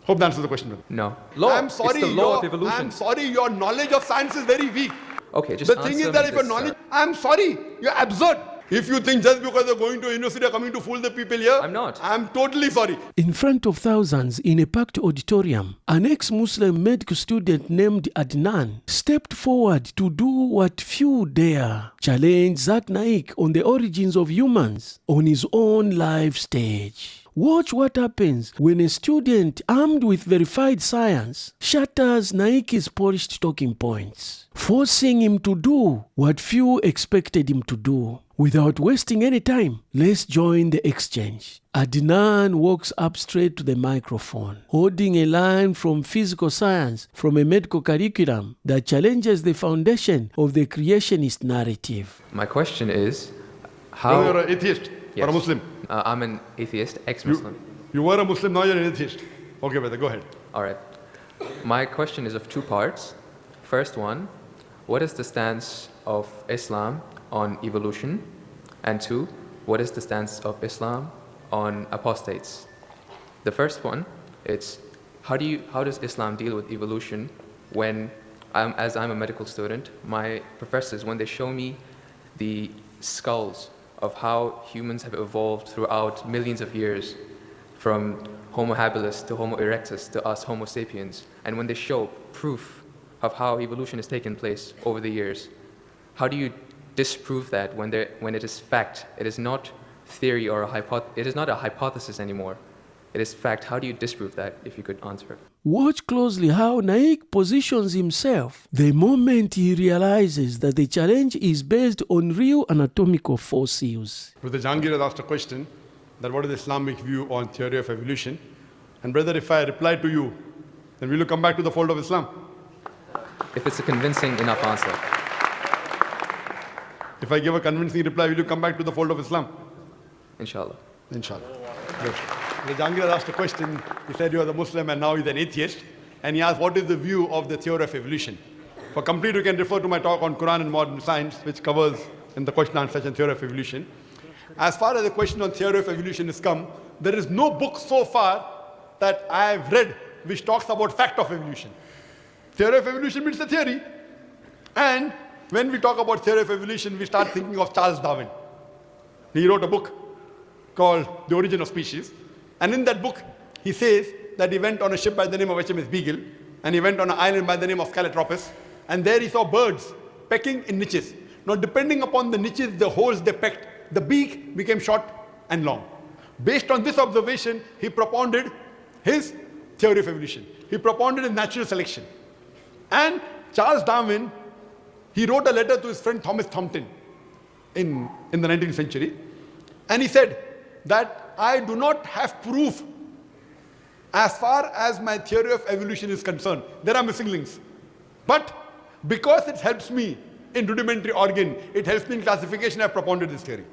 Hope that answers the question. No. I'm sorry, it's the law of evolution. I'm sorry, your knowledge of science is very weak. Okay, just the thing is that if your knowledge, I'm sorry, you're absurd. If you think just because you're going to a university, you're coming to fool the people here, I'm not. I'm totally sorry. In front of thousands in a packed auditorium, an ex-Muslim medical student named Adnan stepped forward to do what few dare: challenge Zakir Naik on the origins of humans on his own live stage. Watch what happens when a student armed with verified science shatters Naik's polished talking points, forcing him to do what few expected him to do. Without wasting any time, let's join the exchange. Adnan walks up straight to the microphone, holding a line from physical science from a medical curriculum that challenges the foundation of the creationist narrative. My question is, how... You're an atheist or a Muslim? I'm an atheist, ex-Muslim. You were a Muslim, now you're an atheist. Okay, brother, go ahead. All right. My question is of two parts. First one, what is the stance of Islam on evolution? And two, what is the stance of Islam on apostates? The first one, it's how does Islam deal with evolution when, as I'm a medical student, my professors, when they show me the skulls of how humans have evolved throughout millions of years, from Homo habilis to Homo erectus to us Homo sapiens, and when they show proof of how evolution has taken place over the years, how do you disprove that when it is fact? It is not theory or it is not a hypothesis anymore. It is fact. How do you disprove that, if you could answer? Watch closely how Naik positions himself the moment he realizes that the challenge is based on real anatomical fossils. Brother Jahangir has asked a question that what is the Islamic view on theory of evolution? And brother, if I reply to you, then will you come back to the fold of Islam? If it's a convincing enough answer. If I give a convincing reply, will you come back to the fold of Islam? Inshallah. Inshallah. Good. The Jahangir asked a question. He said you are the Muslim and now he's an atheist. And he asked, what is the view of the theory of evolution? For complete, you can refer to my talk on Quran and modern science, which covers in the question and answer session theory of evolution. As far as the question on theory of evolution is come, there is no book so far that I have read which talks about fact of evolution. Theory of evolution means the theory. And when we talk about theory of evolution, we start thinking of Charles Darwin. He wrote a book called The Origin of Species. And in that book, he says that he went on a ship by the name of HMS Beagle, and he went on an island by the name of Calotropis, and there he saw birds pecking in niches. Now, depending upon the niches, the holes they pecked, the beak became short and long. Based on this observation, he propounded his theory of evolution. He propounded natural selection. And Charles Darwin, he wrote a letter to his friend Thomas Thompson in the 19th century, and he said that I do not have proof as far as my theory of evolution is concerned. There are missing links. But because it helps me in rudimentary organ, it helps me in classification, I propounded this theory.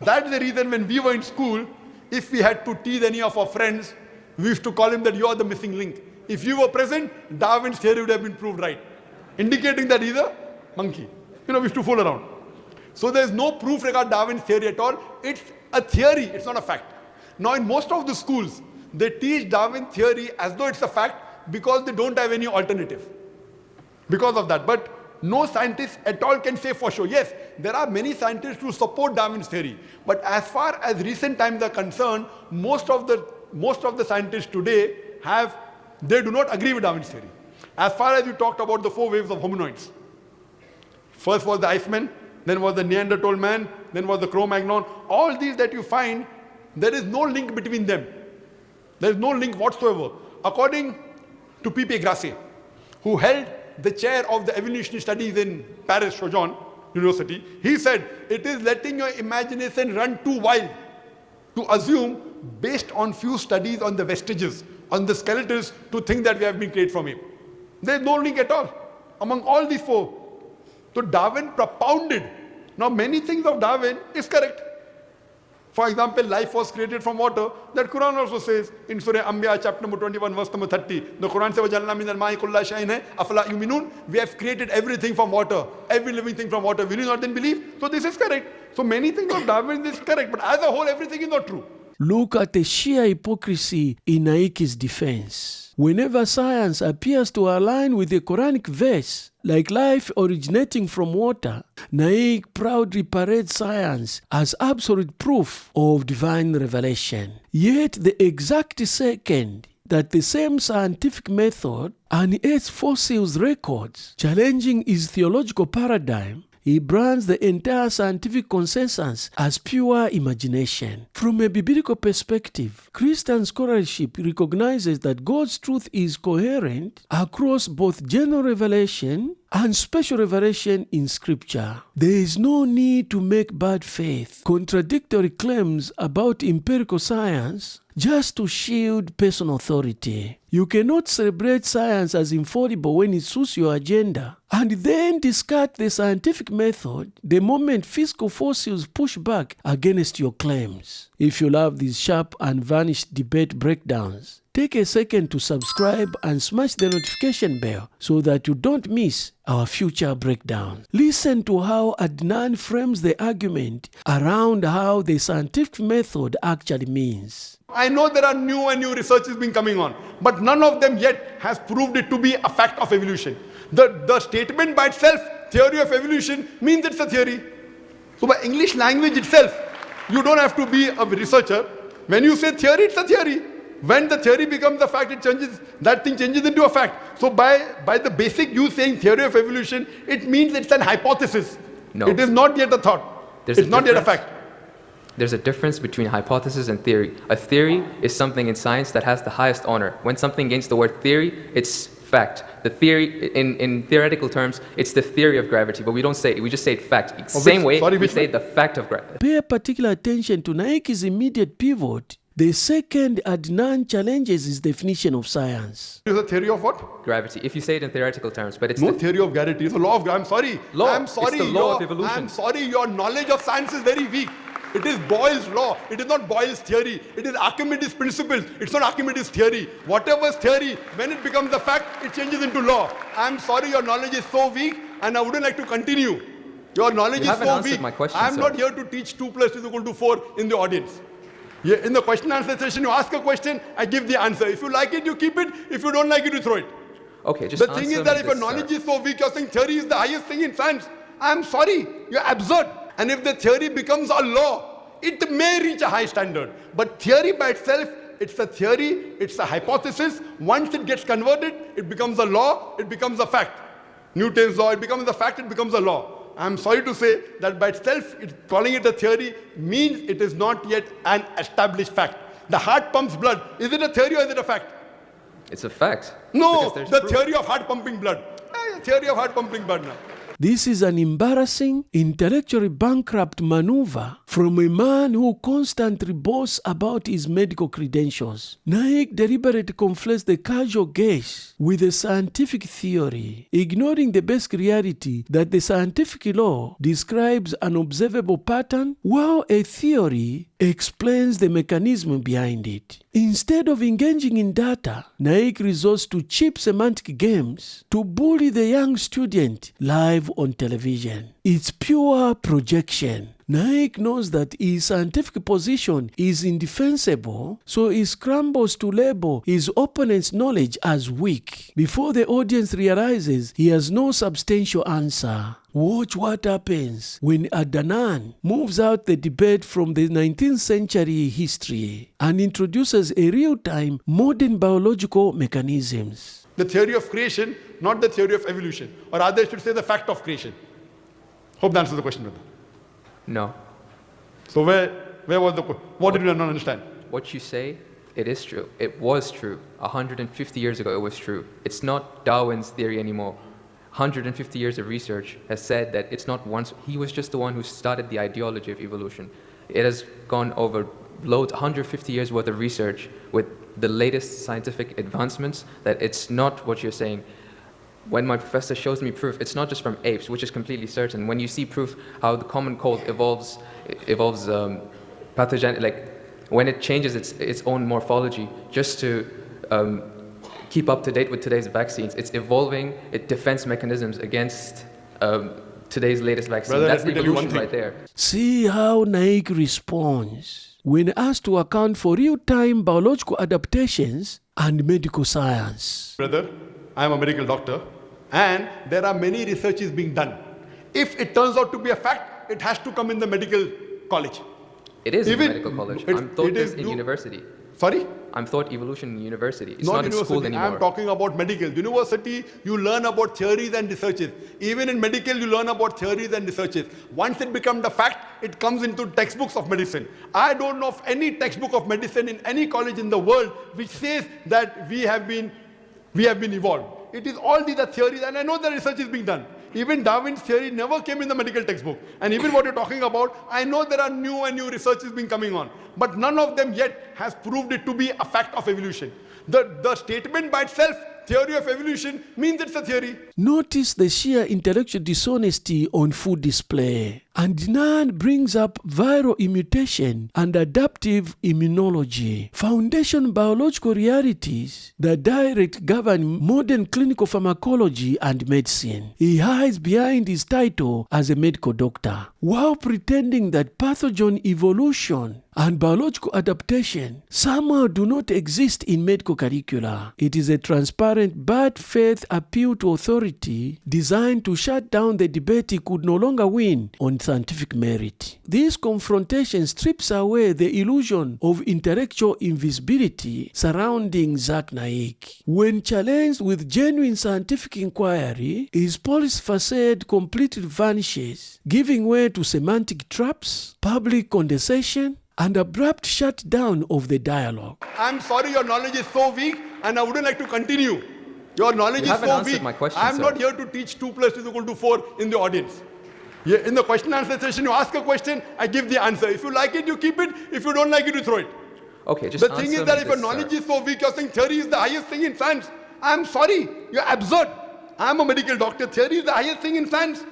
That's the reason when we were in school, if we had to tease any of our friends, we used to call him that you are the missing link. If you were present, Darwin's theory would have been proved right, indicating that he's a monkey. We used to fool around. So there's no proof regarding Darwin's theory at all. It's a theory, it's not a fact. Now in most of the schools, they teach Darwin theory as though it's a fact because they don't have any alternative. Because of that. But no scientist at all can say for sure. Yes, there are many scientists who support Darwin's theory. But as far as recent times are concerned, most of the scientists today they do not agree with Darwin's theory. As far as you talked about the 4 waves of hominoids. First was the Iceman, then was the Neanderthal man, then was the Cro-Magnon. All these that you find, there is no link between them. There is no link whatsoever. According to P.P. Grassi, who held the chair of the evolutionary studies in Paris Sorbonne University, he said, it is letting your imagination run too wild to assume, based on few studies on the vestiges, on the skeletons, to think that we have been created from ape. There is no link at all among all these 4. So Darwin propounded. Now many things of Darwin is correct. For example, life was created from water. That Quran also says in Surah Anbiya chapter number 21 verse number 30. The Quran says, وَجَعَلْنَا مِنَ الْمَاءِ كُلَّ شَيْءٍ أَفَلَا يُؤْمِنُونَ. We have created everything from water. Every living thing from water. Will you not then believe? So this is correct. So many things of Darwin is correct. But as a whole, everything is not true. Look at the sheer hypocrisy in Naik's defense. Whenever science appears to align with the Quranic verse, like life originating from water, Naik proudly parades science as absolute proof of divine revelation. Yet the exact second that the same scientific method unearths fossils records challenging his theological paradigm, he brands the entire scientific consensus as pure imagination. From a biblical perspective, Christian scholarship recognizes that God's truth is coherent across both general revelation and special revelation in Scripture. There is no need to make bad faith contradictory claims about empirical science just to shield personal authority. You cannot celebrate science as infallible when it suits your agenda and then discard the scientific method the moment physical fossils push back against your claims. If you love these sharp and varnished debate breakdowns, take a second to subscribe and smash the notification bell so that you don't miss our future breakdowns. Listen to how Adnan frames the argument around how the scientific method actually means. I know there are new research has been coming on, but none of them yet has proved it to be a fact of evolution. The statement by itself, theory of evolution, means it's a theory. So by English language itself, you don't have to be a researcher. When you say theory, it's a theory. When the theory becomes a fact, it changes, that thing changes into a fact. So by the basic you saying theory of evolution, it means it's an hypothesis. No. It is not yet a thought. It's not yet a fact. There's a difference between hypothesis and theory. A theory is something in science that has the highest honor. When something gains the word theory, it's fact. The theory, in theoretical terms, it's the theory of gravity, but we don't say it, we just say it fact. Same way we say the fact of gravity. Pay particular attention to Naik's immediate pivot. The second Adnan challenges his definition of science. Is a theory of what? Gravity. If you say it in theoretical terms, but it's no theory of gravity. It's a law of gravity. I'm sorry. Law. I'm sorry. It's the law of evolution. I'm sorry. Your knowledge of science is very weak. It is Boyle's law. It is not Boyle's theory. It is Archimedes' principles. It's not Archimedes' theory. Whatever's theory, when it becomes a fact, it changes into law. I'm sorry, your knowledge is so weak, and I wouldn't like to continue. Your knowledge is so weak. My question, I'm not here to teach 2 + 2 = 4 in the audience. Yeah, in the question answer session, you ask a question, I give the answer. If you like it, you keep it. If you don't like it, you throw it. Okay, just the thing is that if your knowledge is so weak, you're saying theory is the highest thing in science. I'm sorry, you're absurd. And if the theory becomes a law, it may reach a high standard. But theory by itself, it's a theory, it's a hypothesis. Once it gets converted, it becomes a law, it becomes a fact. Newton's law, it becomes a fact, it becomes a law. I'm sorry to say that by itself, calling it a theory means it is not yet an established fact. The heart pumps blood. Is it a theory or is it a fact? It's a fact. No, the theory of heart pumping blood. Theory of heart pumping blood now. This is an embarrassing, intellectually bankrupt maneuver from a man who constantly boasts about his medical credentials. Naik deliberately conflates the casual gaze with a scientific theory, ignoring the basic reality that the scientific law describes an observable pattern, while a theory explains the mechanism behind it. Instead of engaging in data, Naik resorts to cheap semantic games to bully the young student live on television. It's pure projection. Naik knows that his scientific position is indefensible, so he scrambles to label his opponent's knowledge as weak before the audience realizes he has no substantial answer. Watch what happens when Adnan moves out the debate from the 19th century history and introduces a real-time modern biological mechanisms. The theory of creation, not the theory of evolution. Or rather, I should say the fact of creation. Hope that answers the question, brother. No. So where was the question? What did you not understand? What you say, it is true. It was true. 150 years ago, it was true. It's not Darwin's theory anymore. 150 years of research has said that it's not once. He was just the one who started the ideology of evolution. It has gone over 150 years worth of research with the latest scientific advancements that it's not what you're saying. When my professor shows me proof, it's not just from apes, which is completely certain. When you see proof how the common cold evolves pathogen, like when it changes its own morphology, just to keep up to date with today's vaccines, it's evolving its defense mechanisms against today's latest vaccine. Brother, that's let me tell you one evolution thing. right there. See how Naik responds. when asked to account for real-time biological adaptations and medical science. Brother, I am a medical doctor, and there are many researches being done. If it turns out to be a fact, it has to come in the medical college. It is in the medical college. I'm taught this in university. Sorry? I'm taught evolution in university. It's not in school anymore. I'm talking about medical. University, you learn about theories and researches. Even in medical, you learn about theories and researches. Once it becomes the fact, it comes into textbooks of medicine. I don't know of any textbook of medicine in any college in the world which says that we have been evolved. It is all these are theories, and I know the research is being done. Even Darwin's theory never came in the medical textbook. And even what you're talking about, I know there are new and new researches being coming on. But none of them yet has proved it to be a fact of evolution. The statement by itself, theory of evolution, means it's a theory. Notice the sheer intellectual dishonesty on full display. Adnan brings up viral immutation and adaptive immunology, foundation biological realities that direct govern modern clinical pharmacology and medicine. He hides behind his title as a medical doctor, while pretending that pathogen evolution and biological adaptation somehow do not exist in medical curricula. It is a transparent bad faith appeal to authority designed to shut down the debate he could no longer win on scientific merit. This confrontation strips away the illusion of intellectual invisibility surrounding Zakir Naik. When challenged with genuine scientific inquiry, his polished facade completely vanishes, giving way to semantic traps, public condensation, and abrupt shutdown of the dialogue. I'm sorry your knowledge is so weak, and I wouldn't like to continue. Your knowledge is so weak. I'm not here to teach 2 + 2 = 4 in the audience. In the question and answer session, you ask a question, I give the answer. If you like it, you keep it. If you don't like it, you throw it. Okay, just the thing is that if your knowledge is so weak, you're saying theory is the highest thing in science. I'm sorry, you're absurd. I'm a medical doctor. Theory is the highest thing in science.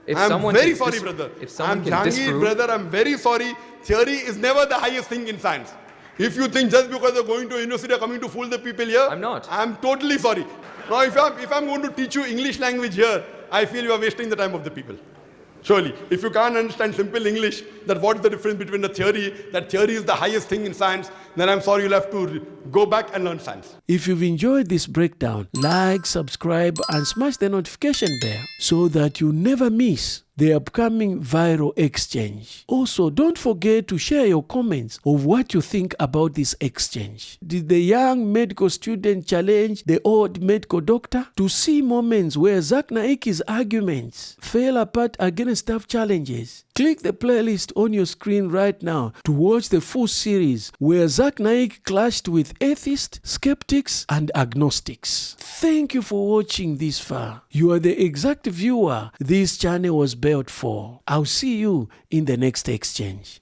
I'm very sorry, brother. I'm Jahangir, brother. I'm very sorry. Theory is never the highest thing in science. If you think just because you're going to a university, you're coming to fool the people here, I'm not. I'm totally sorry. Now, if I'm going to teach you English language here, I feel you are wasting the time of the people. Surely, if you can't understand simple English, that what is the difference between the theory, that theory is the highest thing in science, then I'm sorry, you'll have to go back and learn science. If you've enjoyed this breakdown, like, subscribe, and smash the notification bell so that you never miss the upcoming viral exchange. Also, don't forget to share your comments of what you think about this exchange. Did the young medical student challenge the old medical doctor? To see moments where Zakir Naik's arguments fell apart against tough challenges, click the playlist on your screen right now to watch the full series where Zakir Naik clashed with atheists, skeptics, and agnostics. Thank you for watching this far. You are the exact viewer this channel was built for. I'll see you in the next exchange.